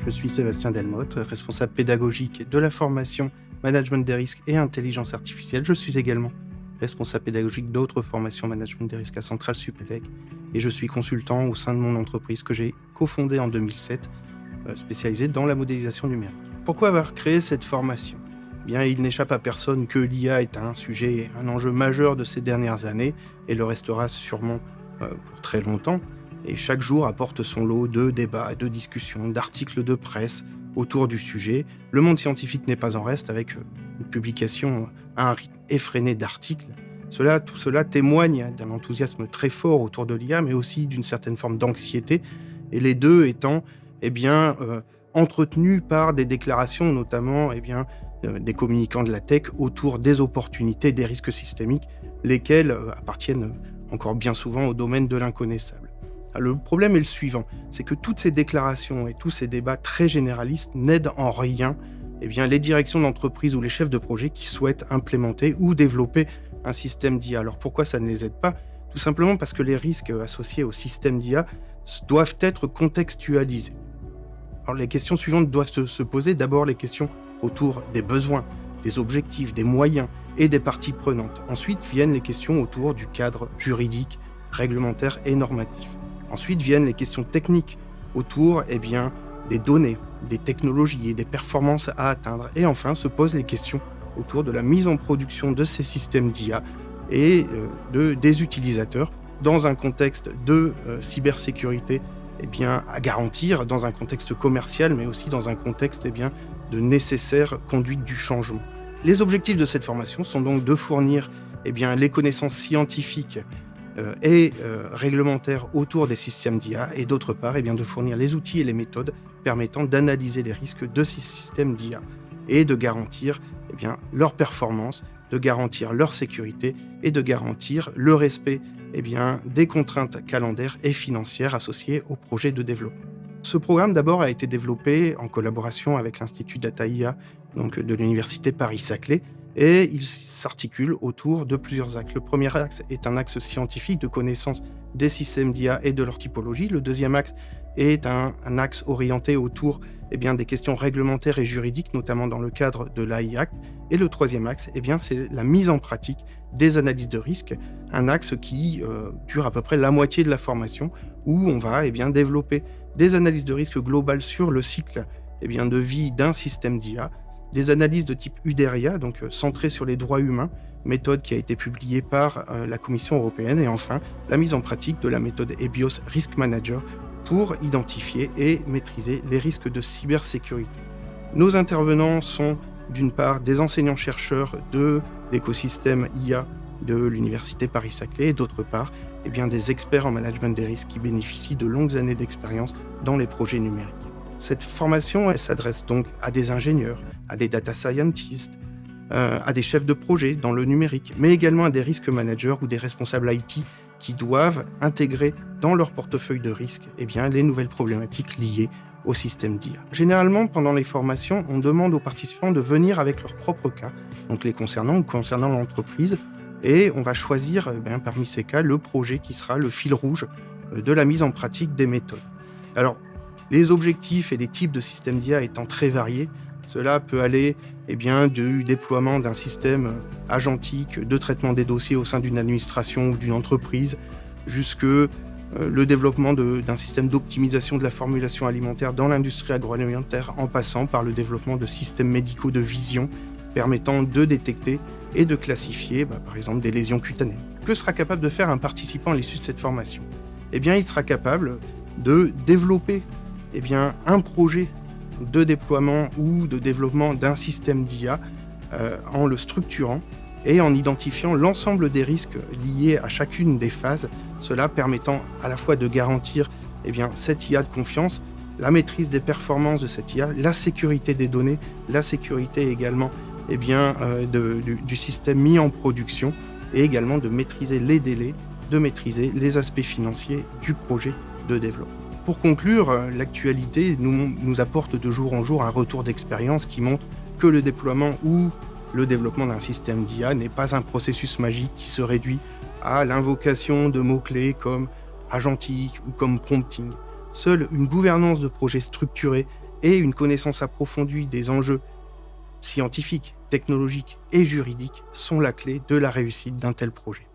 Je suis Sébastien Delmotte, responsable pédagogique de la formation Management des risques et intelligence artificielle. Je suis également responsable pédagogique d'autres formations Management des risques à Centrale Supélec et je suis consultant au sein de mon entreprise que j'ai cofondée en 2007, spécialisée dans la modélisation numérique. Pourquoi avoir créé cette formation ? Eh bien, il n'échappe à personne que l'IA est un sujet, un enjeu majeur de ces dernières années et le restera sûrement pour très longtemps. Et chaque jour apporte son lot de débats, de discussions, d'articles de presse autour du sujet. Le monde scientifique n'est pas en reste avec une publication à un rythme effréné d'articles. Tout cela témoigne d'un enthousiasme très fort autour de l'IA, mais aussi d'une certaine forme d'anxiété, et les deux étant entretenus par des déclarations, notamment des communicants de la tech autour des opportunités, des risques systémiques, lesquels appartiennent encore bien souvent au domaine de l'inconnaissable. Le problème est le suivant, c'est que toutes ces déclarations et tous ces débats très généralistes n'aident en rien les directions d'entreprise ou les chefs de projet qui souhaitent implémenter ou développer un système d'IA. Alors pourquoi ça ne les aide pas ? Tout simplement parce que les risques associés au système d'IA doivent être contextualisés. Alors les questions suivantes doivent se poser, d'abord les questions autour des besoins, des objectifs, des moyens et des parties prenantes. Ensuite viennent les questions autour du cadre juridique, réglementaire et normatif. Ensuite viennent les questions techniques autour des données, des technologies et des performances à atteindre. Et enfin se posent les questions autour de la mise en production de ces systèmes d'IA et des utilisateurs dans un contexte de cybersécurité à garantir, dans un contexte commercial, mais aussi dans un contexte de nécessaire conduite du changement. Les objectifs de cette formation sont donc de fournir les connaissances scientifiques et réglementaires autour des systèmes d'IA et d'autre part de fournir les outils et les méthodes permettant d'analyser les risques de ces systèmes d'IA et de garantir leur performance, de garantir leur sécurité et de garantir le respect des contraintes calendaires et financières associées au projet de développement. Ce programme d'abord a été développé en collaboration avec l'Institut Data IA de l'Université Paris-Saclay et il s'articule autour de plusieurs axes. Le premier axe est un axe scientifique de connaissance des systèmes d'IA et de leur typologie. Le deuxième axe est un axe orienté autour des questions réglementaires et juridiques, notamment dans le cadre de l'AI Act. Et le troisième axe, c'est la mise en pratique des analyses de risque, un axe qui dure à peu près la moitié de la formation, où on va développer des analyses de risque globales sur le cycle de vie d'un système d'IA, des analyses de type UDERIA, donc centrées sur les droits humains, méthode qui a été publiée par la Commission européenne, et enfin la mise en pratique de la méthode EBIOS Risk Manager pour identifier et maîtriser les risques de cybersécurité. Nos intervenants sont d'une part des enseignants-chercheurs de l'écosystème IA de l'Université Paris-Saclay et d'autre part des experts en management des risques qui bénéficient de longues années d'expérience dans les projets numériques. Cette formation, elle s'adresse donc à des ingénieurs, à des data scientists, à des chefs de projet dans le numérique, mais également à des risk managers ou des responsables IT qui doivent intégrer dans leur portefeuille de risques les nouvelles problématiques liées au système d'IA. Généralement, pendant les formations, on demande aux participants de venir avec leur propre cas, donc les concernant ou concernant l'entreprise, et on va choisir parmi ces cas le projet qui sera le fil rouge de la mise en pratique des méthodes. Alors, les objectifs et les types de systèmes d'IA étant très variés, cela peut aller du déploiement d'un système agentique de traitement des dossiers au sein d'une administration ou d'une entreprise, jusque le développement d'un système d'optimisation de la formulation alimentaire dans l'industrie agroalimentaire, en passant par le développement de systèmes médicaux de vision permettant de détecter et de classifier, par exemple, des lésions cutanées. Que sera capable de faire un participant à l'issue de cette formation ? Il sera capable de développer un projet de déploiement ou de développement d'un système d'IA en le structurant et en identifiant l'ensemble des risques liés à chacune des phases, cela permettant à la fois de garantir cette IA de confiance, la maîtrise des performances de cette IA, la sécurité des données, la sécurité également du système mis en production et également de maîtriser les délais, de maîtriser les aspects financiers du projet de développement. Pour conclure, l'actualité nous apporte de jour en jour un retour d'expérience qui montre que le déploiement ou le développement d'un système d'IA n'est pas un processus magique qui se réduit à l'invocation de mots-clés comme agentique ou comme prompting. Seule une gouvernance de projet structurée et une connaissance approfondie des enjeux scientifiques, technologiques et juridiques sont la clé de la réussite d'un tel projet.